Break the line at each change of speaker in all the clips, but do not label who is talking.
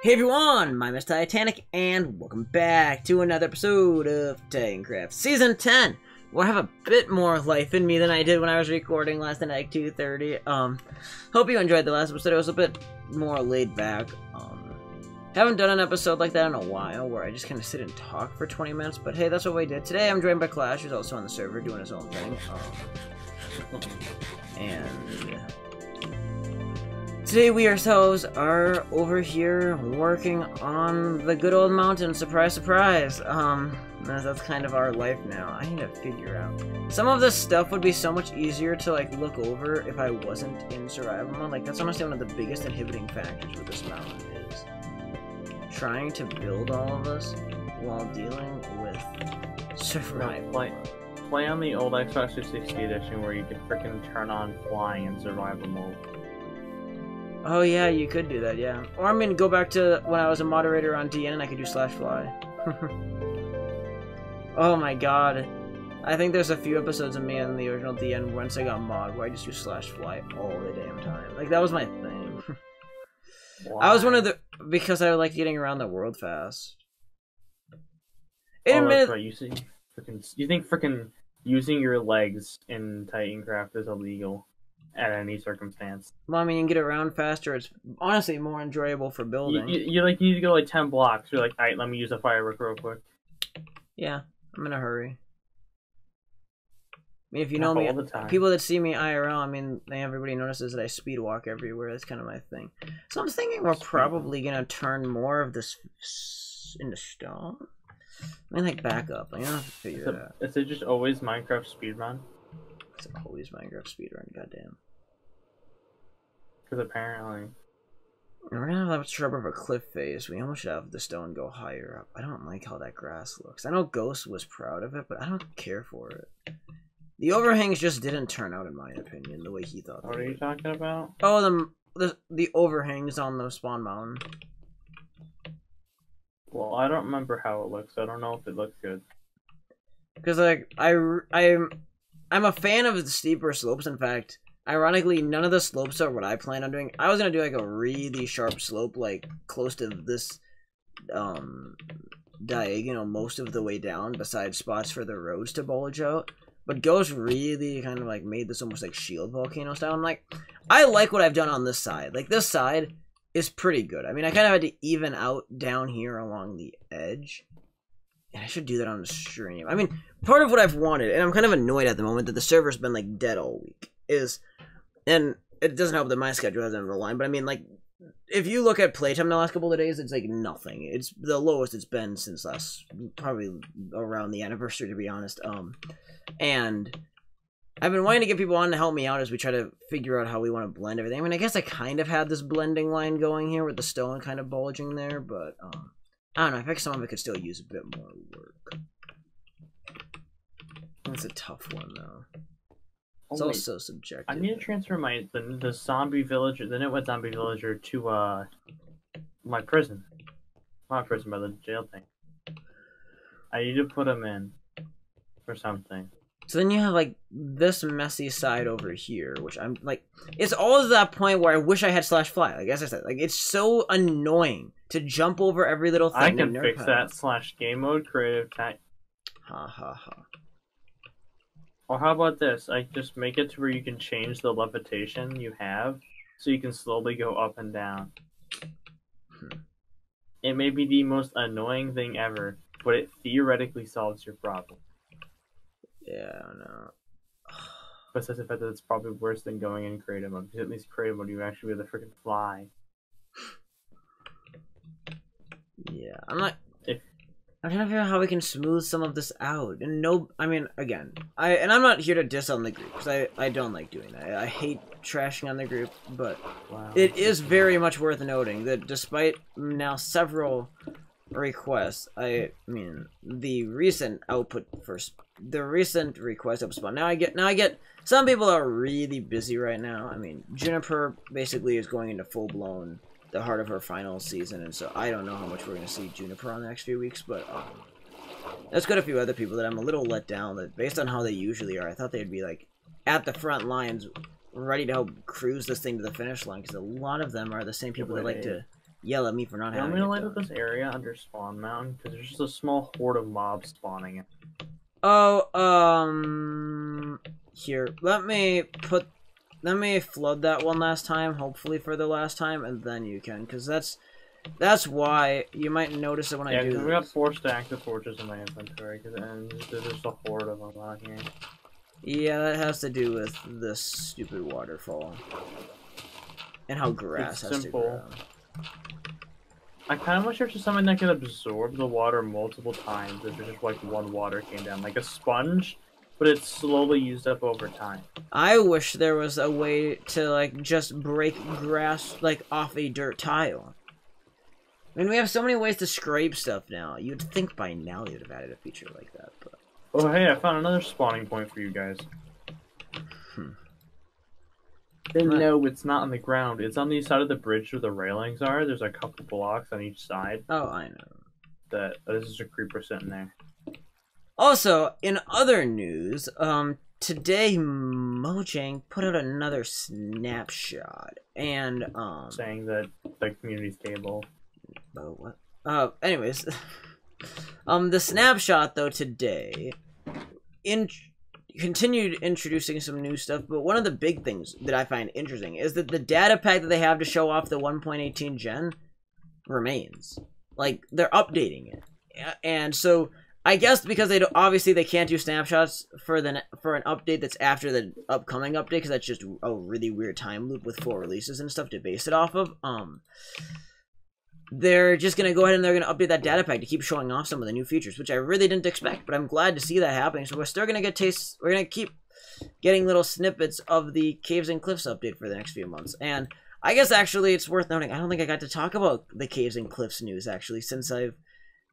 Hey everyone, my name is Titanic, and welcome back to another episode of Titancraft Season 10, where I have a bit more life in me than I did when I was recording last night at like 2:30. Hope you enjoyed the last episode. It was a bit more laid back. Haven't done an episode like that in a while, where I just kind of sit and talk for 20 minutes, but hey, that's what we did. Today I'm joined by Clash, who's also on the server doing his own thing. And today we ourselves are over here working on the good old mountain. Surprise, surprise. That's kind of our life now. I need to figure out. Some of this stuff would be so much easier to like look over if I wasn't in survival mode. Like that's honestly one of the biggest inhibiting factors with this mountain is trying to build all of this while dealing with survival.
Play on the old Xbox 360 edition where you can frickin' turn on flying in survival mode.
Oh yeah, you could do that, yeah. Or I mean, go back to when I was a moderator on DN and I could do /fly. Oh my god. I think there's a few episodes of me in the original DN once I got mod where I just do /fly all the damn time. Like, that was my thing. I was one of the... because I like getting around the world fast.
That's right. You think frickin' using your legs in Titancraft is illegal at any circumstance?
Well, I mean, you can get around faster. It's honestly more enjoyable for building.
You like need to go like 10 blocks. You're like, alright, let me use a firework real quick.
Yeah, I'm in a hurry. I mean, if you know me,
all the time.
People that see me IRL, I mean, everybody notices that I speed walk everywhere. That's kind of my thing. So I'm thinking we're probably gonna turn more of this into stone. I mean, like back up. I have to figure it out.
Is it just always Minecraft speedrun?
It's always Minecraft speedrun. Goddamn.
Because apparently.
We're gonna have that sharp of a cliff face. We almost should have the stone go higher up. I don't like how that grass looks. I know Ghost was proud of it, but I don't care for it. The overhangs just didn't turn out, in my opinion, the way he thought.
What are you talking about?
Oh, the overhangs on the spawn mountain.
Well, I don't remember how it looks. I don't know if it looks good.
Because like I'm a fan of the steeper slopes. In fact, ironically, none of the slopes are what I plan on doing. I was gonna do like a really sharp slope, like close to this diagonal most of the way down, besides spots for the roads to bulge out. But Ghost really kind of like made this almost like shield volcano style. I'm like, I like what I've done on this side. Like this side is pretty good. I mean, I kind of had to even out down here along the edge. And I should do that on the stream. I mean, part of what I've wanted, and I'm kind of annoyed at the moment that the server's been like dead all week, is, and it doesn't help that my schedule hasn't been aligned, but I mean, like, if you look at playtime the last couple of days, it's like nothing. It's the lowest it's been since probably around the anniversary, to be honest. And I've been wanting to get people on to help me out as we try to figure out how we want to blend everything. I mean, I guess I kind of had this blending line going here with the stone kind of bulging there, but I don't know. I think some of it could still use a bit more work. That's a tough one, though. It's also subjective.
I need to transfer the zombie villager, the Nitwit zombie villager, to my prison. Not prison, but the jail thing. I need to put him in for something.
So then you have like this messy side over here, which I'm like, it's all to that point where I wish I had /fly. Like as I said, like it's so annoying to jump over every little thing.
I can fix that /game mode creative type.
Ha ha ha.
Or how about this? I just make it to where you can change the levitation you have, so you can slowly go up and down. It may be the most annoying thing ever, but it theoretically solves your problem.
Yeah, I don't know.
Besides the fact that it's probably worse than going in creative mode, because at least creative mode you actually be able to freaking fly.
Yeah, I'm trying to figure out how we can smooth some of this out. And no, I mean, again, I'm not here to diss on the group, because I don't like doing that. I hate trashing on the group, but it is very much worth noting that despite now several requests, I mean, the recent request up spawn. Now I get some people are really busy right now. I mean, Juniper basically is going into full blown the heart of her final season, and so I don't know how much we're gonna see Juniper on the next few weeks, but there's got a few other people that I'm a little let down that based on how they usually are. I thought they'd be like at the front lines ready to help cruise this thing to the finish line, because a lot of them are the same people that like to yell at me for not
I'm
having
gonna
it
light up
done.
this area under Spawn Mountain because there's just a small horde of mobs spawning it.
Oh, here, let me flood that one last time, hopefully for the last time, and then you can, because that's why you might notice it when I do
because we got
this.
4 stacks of torches in my inventory, and there's just a horde of them out here.
Yeah, that has to do with this stupid waterfall. And how grass has to grow.
I kind of wish there was something that could absorb the water multiple times if there's just like one water came down. Like a sponge, but it's slowly used up over time.
I wish there was a way to, like, just break grass, like, off a dirt tile. I mean, we have so many ways to scrape stuff now. You'd think by now they would have added a feature like that, but...
Oh, hey, I found another spawning point for you guys. No, it's not on the ground. It's on the side of the bridge where the railings are. There's a couple blocks on each side.
Oh, I know.
This is a creeper sitting there.
Also, in other news, today Mojang put out another snapshot, and,
saying that the community's stable.
Oh, what? Anyways, the snapshot, though, today, continued introducing some new stuff, but one of the big things that I find interesting is that the data pack that they have to show off the 1.18 gen remains. Like, they're updating it. And so, I guess because obviously they can't do snapshots for an update that's after the upcoming update, because that's just a really weird time loop with 4 releases and stuff to base it off of, they're just going to go ahead and they're going to update that data pack to keep showing off some of the new features, which I really didn't expect, but I'm glad to see that happening. So we're still going to get we're going to keep getting little snippets of the Caves and Cliffs update for the next few months. And I guess actually it's worth noting, I don't think I got to talk about the Caves and Cliffs news actually since I've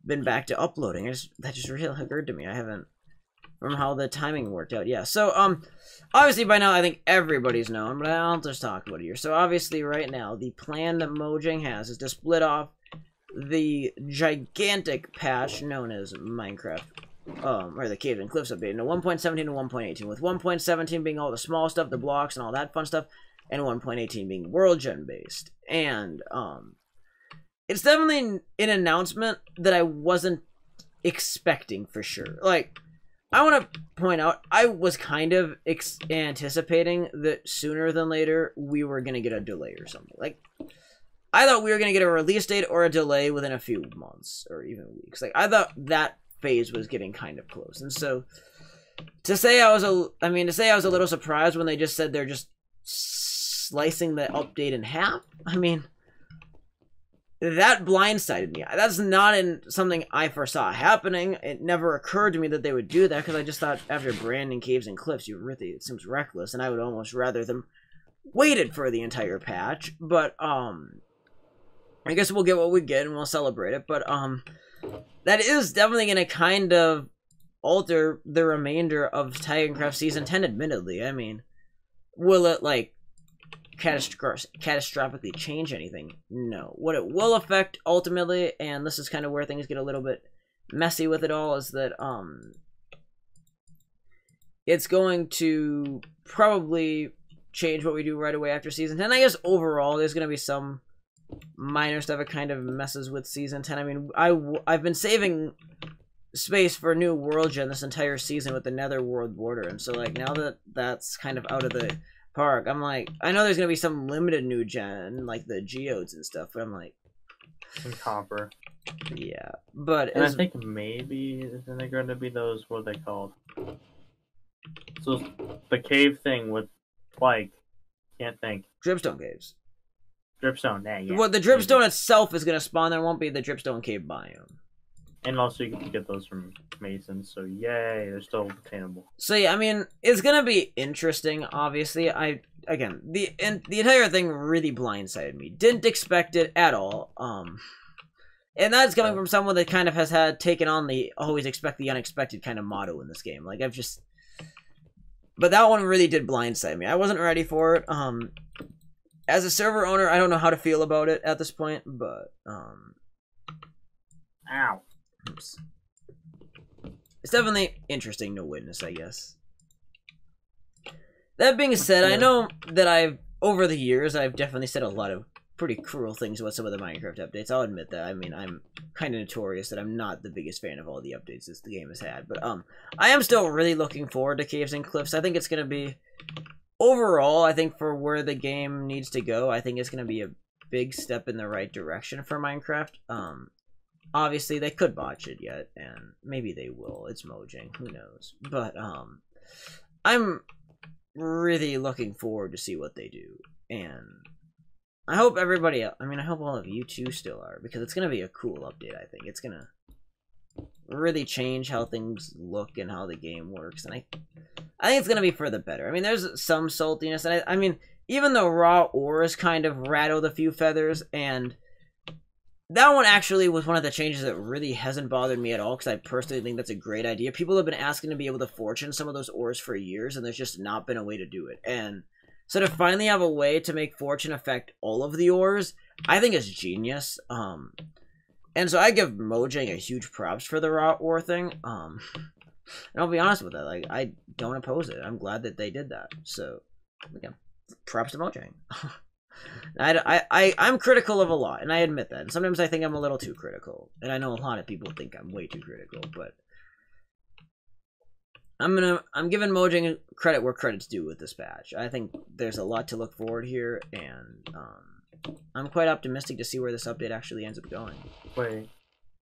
been back to uploading. That just really occurred to me. I haven't, from how the timing worked out. Yeah, so obviously by now I think everybody's known, but I'll just talk about it here. So obviously right now the plan that Mojang has is to split off the gigantic patch known as Minecraft, or the Caves and Cliffs update into 1.17 and 1.18, with 1.17 being all the small stuff, the blocks and all that fun stuff, and 1.18 being WorldGen based. And it's definitely an announcement that I wasn't expecting for sure. Like, I want to point out, I was kind of anticipating that sooner than later we were going to get a delay or something. Like, I thought we were going to get a release date or a delay within a few months or even weeks. Like, I thought that phase was getting kind of close. And so, to say I was a little surprised when they just said they're just slicing the update in half, I mean, that blindsided me. That's not something I foresaw happening. It never occurred to me that they would do that, because I just thought after branding Caves and Cliffs, it seems reckless, and I would almost rather them waited for the entire patch. But I guess we'll get what we get and we'll celebrate it. But that is definitely going to kind of alter the remainder of Titancraft Season 10, admittedly. I mean, will it, like, catastrophically change anything? No. What it will affect ultimately, and this is kind of where things get a little bit messy with it all, is that it's going to probably change what we do right away after Season 10. I guess overall there's going to be some minor stuff that kind of messes with Season 10. I mean, I've been saving space for new world gen this entire season with the Netherworld border, and so, like, now that that's kind of out of the park, I'm like, I know there's gonna be some limited new gen, like the geodes and stuff, but I'm like,
and copper.
Yeah, but
and I think maybe isn't there going to be those, what are they called? So the cave thing with, like, can't think.
Dripstone caves.
Dripstone, yeah.
Well, the dripstone itself is gonna spawn. There won't be the dripstone cave biome.
And also you can get those from masons, so yay, they're still obtainable.
So yeah, I mean, it's gonna be interesting, obviously. Again, the entire thing really blindsided me. Didn't expect it at all. And that's coming from someone that kind of has taken on the always expect the unexpected kind of motto in this game. Like, but that one really did blindside me. I wasn't ready for it. As a server owner, I don't know how to feel about it at this point, but
Ow.
Oops. It's definitely interesting to witness, I guess. That being said, I know that over the years, I've definitely said a lot of pretty cruel things about some of the Minecraft updates. I'll admit that. I mean, I'm kind of notorious that I'm not the biggest fan of all the updates this the game has had. But I am still really looking forward to Caves and Cliffs. I think it's going to be, overall, I think for where the game needs to go, I think it's going to be a big step in the right direction for Minecraft. Obviously, they could botch it yet, and maybe they will. It's Mojang, who knows? But I'm really looking forward to see what they do, and I hope everybody, I mean, I hope all of you too still are, because it's going to be a cool update, I think. It's going to really change how things look and how the game works, and I think it's going to be for the better. I mean, there's some saltiness, and I mean, even though raw ores kind of rattled a few feathers, and that one actually was one of the changes that really hasn't bothered me at all, because I personally think that's a great idea. People have been asking to be able to fortune some of those ores for years, and there's just not been a way to do it. And so to finally have a way to make fortune affect all of the ores, I think is genius. And so I give Mojang a huge props for the raw ore thing. And I'll be honest with that, like, I don't oppose it. I'm glad that they did that. So, again, props to Mojang. I'm critical of a lot, and I admit that. And sometimes I think I'm a little too critical, and I know a lot of people think I'm way too critical. But I'm giving Mojang credit where credit's due with this patch. I think there's a lot to look forward here, and I'm quite optimistic to see where this update actually ends up going.
Wait,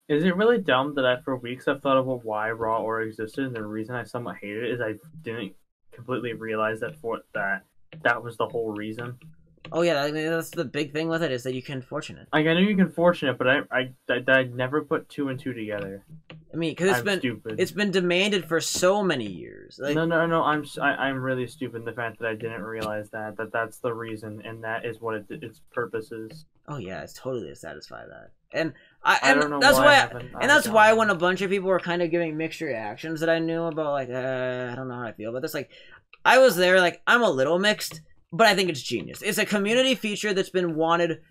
is it really dumb that for weeks I've thought about why raw ore existed, and the reason I somewhat hated it is I didn't completely realize that that was the whole reason.
Oh yeah, I mean, that's the big thing with it, is that you can fortune it.
Like, I know you can fortune it, but I never put 2 and 2 together.
I mean, because it's been demanded for so many years. Like,
no, I'm really stupid in the fact that I didn't realize that's the reason, and that is what its purpose is.
Oh yeah, it's totally to satisfy that. And that's why when a bunch of people were kind of giving mixed reactions that I knew about, like, I don't know how I feel about this. Like, I was there, like, I'm a little mixed. But I think it's genius. It's a community feature that's been wanted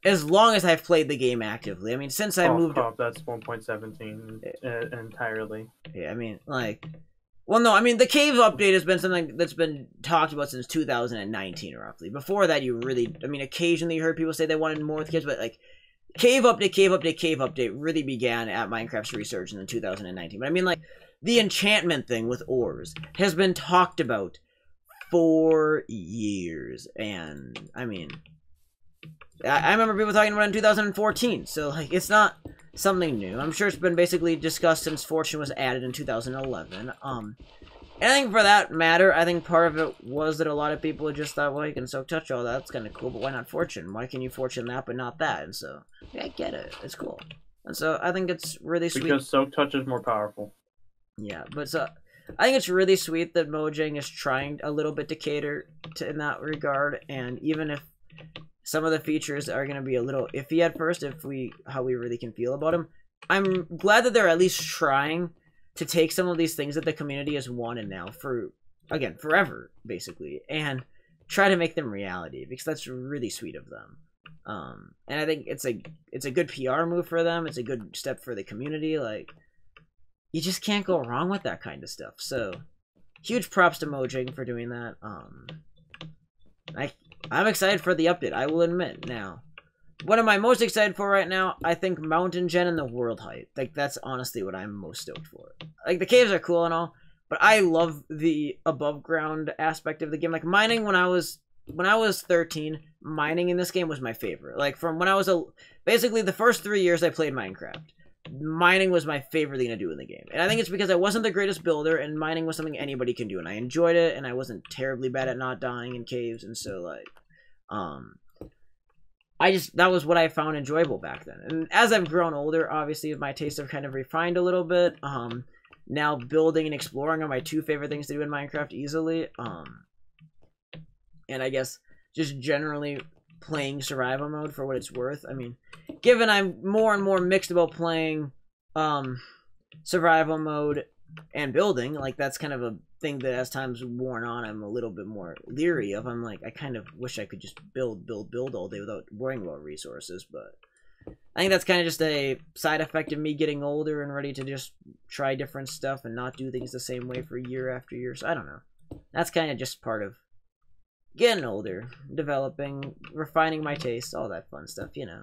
as long as I've played the game actively. I mean, since I moved...
that's 1.17 entirely.
Yeah, I mean, like... Well, no, I mean, the Cave update has been something that's been talked about since 2019, roughly. Before that, you really... I mean, occasionally you heard people say they wanted more with Caves, but, like, Cave update really began at Minecraft's resurgence in 2019. But I mean, like, the enchantment thing with ores has been talked about for years, and I mean, I remember people talking about it in 2014, so like, it's not something new. I'm sure it's been basically discussed since Fortune was added in 2011. And I think for that matter, I think part of it was that a lot of people just thought, well, you can soak touch all that, that's kind of cool, but why not Fortune? Why can you Fortune that but not that? And so, yeah, I get it, it's cool. And so I think it's really sweet.
Because soak touch is more powerful.
Yeah, but so I think it's really sweet that Mojang is trying a little bit to cater to in that regard, and even if some of the features are going to be a little iffy at first, how we really can feel about them, I'm glad that they're at least trying to take some of these things that the community has wanted now for, again, forever, basically, and try to make them reality, because that's really sweet of them. And I think it's a good PR move for them. It's a good step for the community. Like, you just can't go wrong with that kind of stuff. So, huge props to Mojang for doing that. I'm excited for the update, I will admit. Now, what am I most excited for right now? I think Mountain Gen and the World Height. Like, that's honestly what I'm most stoked for. Like, the caves are cool and all, but I love the above ground aspect of the game. Like, mining when I was 13, mining in this game was my favorite. Like, from when I was basically the first 3 years I played Minecraft, mining was my favorite thing to do in the game. And I think it's because I wasn't the greatest builder, and mining was something anybody can do, and I enjoyed it, and I wasn't terribly bad at not dying in caves, and so, like, that was what I found enjoyable back then. And as I've grown older, obviously, my tastes have kind of refined a little bit. Now building and exploring are my 2 favorite things to do in Minecraft easily. And I guess just generally playing survival mode for what it's worth. I mean, given I'm more and more mixed about playing survival mode and building, like, that's kind of a thing that as time's worn on, I'm a little bit more leery of. I'm like, I kind of wish I could just build all day without worrying about resources, but I think that's kind of just a side effect of me getting older and ready to just try different stuff and not do things the same way for year after year. So I don't know. That's kind of just part of getting older, developing, refining my taste, all that fun stuff, you know.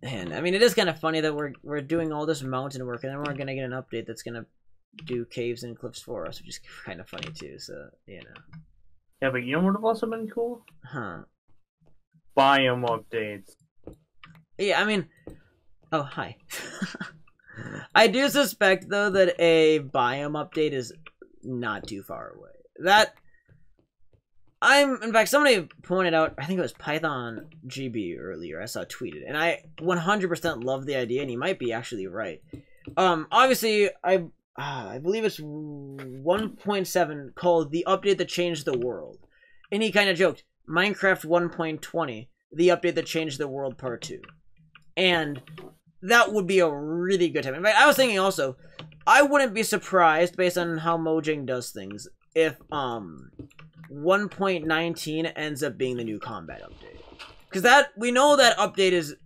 And I mean, it is kind of funny that we're doing all this mountain work, and then we're gonna get an update that's gonna do caves and cliffs for us, which is kind of funny too. So you know.
Yeah, but you know what would have also been cool?
Huh?
Biome updates.
Yeah, I mean, oh hi. I do suspect though that a biome update is not too far away. That in fact, somebody pointed out, I think it was Python GB earlier, I saw tweeted, and I 100% love the idea, and he might be actually right. Obviously, I believe it's 1.7 called the update that changed the world, and he kind of joked, Minecraft 1.20, the update that changed the world part 2, and that would be a really good time. In fact, I was thinking also, I wouldn't be surprised based on how Mojang does things if 1.19 ends up being the new combat update, because we know that update is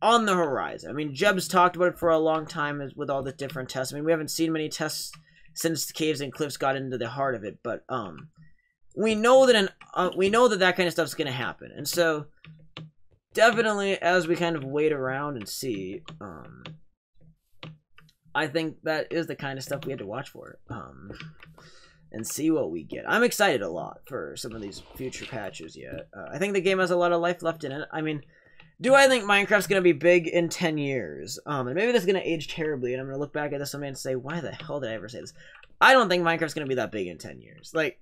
on the horizon. I mean, Jeb's talked about it for a long time with all the different tests. I mean, we haven't seen many tests since the caves and cliffs got into the heart of it, but we know that that kind of stuff's gonna happen, and so definitely as we kind of wait around and see, I think that is the kind of stuff we had to watch for. And see what we get. I'm excited a lot for some of these future patches yet. I think the game has a lot of life left in it. I mean, do I think Minecraft's going to be big in 10 years? And maybe this is going to age terribly, and I'm going to look back at this someday and say, why the hell did I ever say this? I don't think Minecraft's going to be that big in 10 years. Like,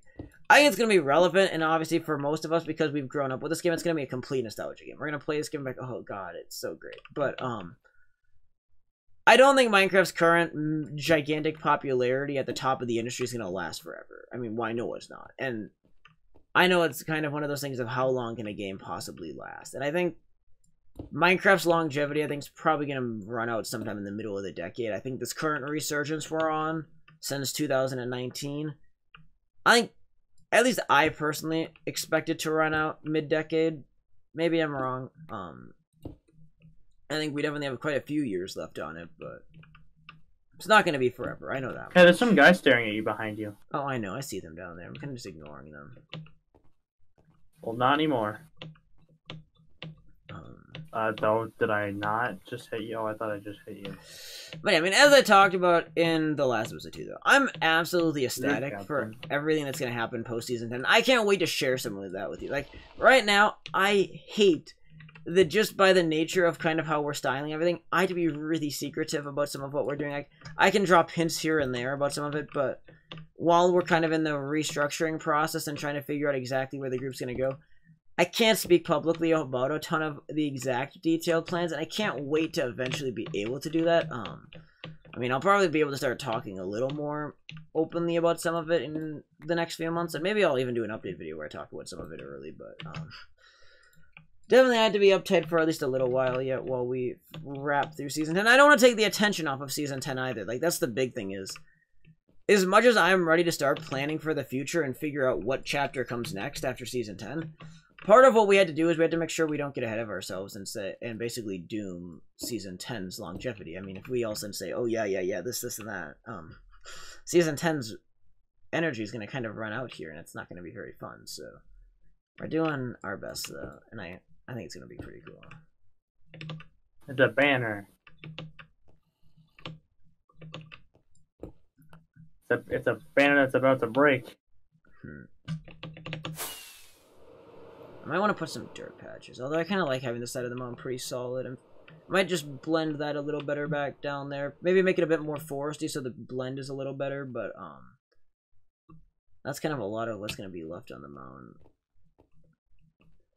I think it's going to be relevant, and obviously for most of us, because we've grown up with this game, it's going to be a complete nostalgia game. We're going to play this game back, oh god, it's so great. But, I don't think Minecraft's current gigantic popularity at the top of the industry is going to last forever. I mean, why no, it's not. And I know it's kind of one of those things of how long can a game possibly last. And I think Minecraft's longevity, I think, is probably going to run out sometime in the middle of the decade. I think this current resurgence we're on since 2019, I think, at least I personally expect it to run out mid-decade. Maybe I'm wrong. I think we definitely have quite a few years left on it, but it's not going to be forever. I know that.
Yeah, there's some guys staring at you behind you.
Oh, I know. I see them down there. I'm kind of just ignoring them.
Well, not anymore. Did I not just hit you? Oh, I thought I just hit you.
But yeah, I mean, as I talked about in the last episode too, though, I'm absolutely ecstatic for everything that's going to happen post-season 10. I can't wait to share some of that with you. Like, right now, I hate that just by the nature of kind of how we're styling everything, I have to be really secretive about some of what we're doing. Like, I can drop hints here and there about some of it, but while we're kind of in the restructuring process and trying to figure out exactly where the group's going to go, I can't speak publicly about a ton of the exact detailed plans, and I can't wait to eventually be able to do that. I mean, I'll probably be able to start talking a little more openly about some of it in the next few months, and maybe I'll even do an update video where I talk about some of it early, but definitely had to be uptight for at least a little while yet while we wrap through Season 10. I don't want to take the attention off of Season 10 either. Like, that's the big thing is, as much as I'm ready to start planning for the future and figure out what chapter comes next after Season 10, part of what we had to do is we had to make sure we don't get ahead of ourselves and basically doom Season 10's longevity. I mean, if we all of a sudden say, oh yeah, this, and that, Season 10's energy is going to kind of run out here, and it's not going to be very fun, so we're doing our best, though, and I think it's going to be pretty cool.
It's a banner. It's a banner that's about to break.
I might want to put some dirt patches, although I kind of like having the side of the mountain pretty solid. I might just blend that a little better back down there. Maybe make it a bit more foresty so the blend is a little better, but that's kind of a lot of what's going to be left on the mountain.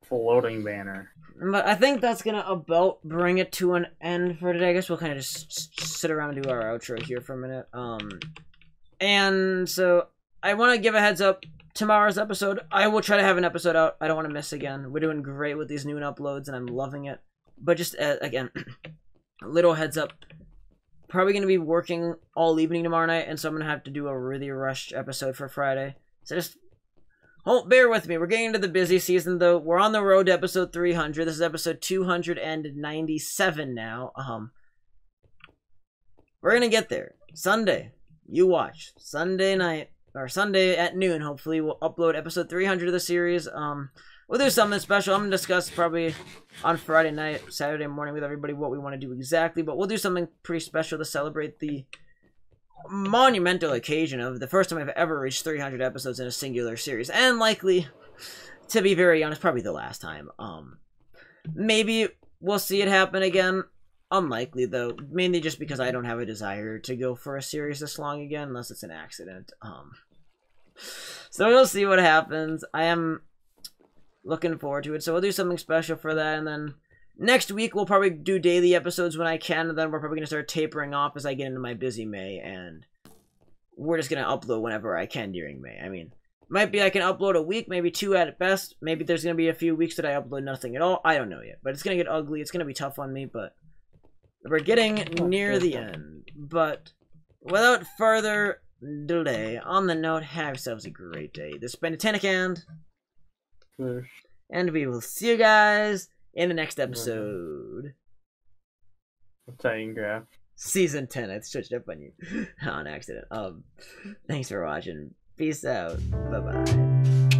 Floating banner.
But I think that's going to about bring it to an end for today. I guess we'll kind of just sit around and do our outro here for a minute. And so I want to give a heads up. Tomorrow's episode, I will try to have an episode out. I don't want to miss again. We're doing great with these new uploads, and I'm loving it. But just, again, a little heads up. Probably going to be working all evening tomorrow night, and so I'm going to have to do a really rushed episode for Friday. So just bear with me. We're getting into the busy season, though. We're on the road to episode 300. This is episode 297 now. We're going to get there. Sunday, you watch. Sunday night, or Sunday at noon, hopefully, we'll upload episode 300 of the series. We'll do something special. I'm going to discuss probably on Friday night, Saturday morning with everybody what we want to do exactly. But we'll do something pretty special to celebrate the monumental occasion of the first time I've ever reached 300 episodes in a singular series. And likely, to be very honest, probably the last time. Maybe we'll see it happen again. Unlikely, though. Mainly just because I don't have a desire to go for a series this long again, unless it's an accident. So we'll see what happens. I am looking forward to it. So we'll do something special for that. And then next week, we'll probably do daily episodes when I can. And then we're probably going to start tapering off as I get into my busy May. And we're just going to upload whenever I can during May. I mean, might be I can upload a week, maybe 2 at best. Maybe there's going to be a few weeks that I upload nothing at all. I don't know yet. But it's going to get ugly. It's going to be tough on me. But we're getting near the end. But without further delay, on the note, have yourselves a great day. This has been Titancraft. And we will see you guys in the next episode.
Titancraft
Season 10. I switched up on you on accident. Thanks for watching. Peace out. Bye-bye.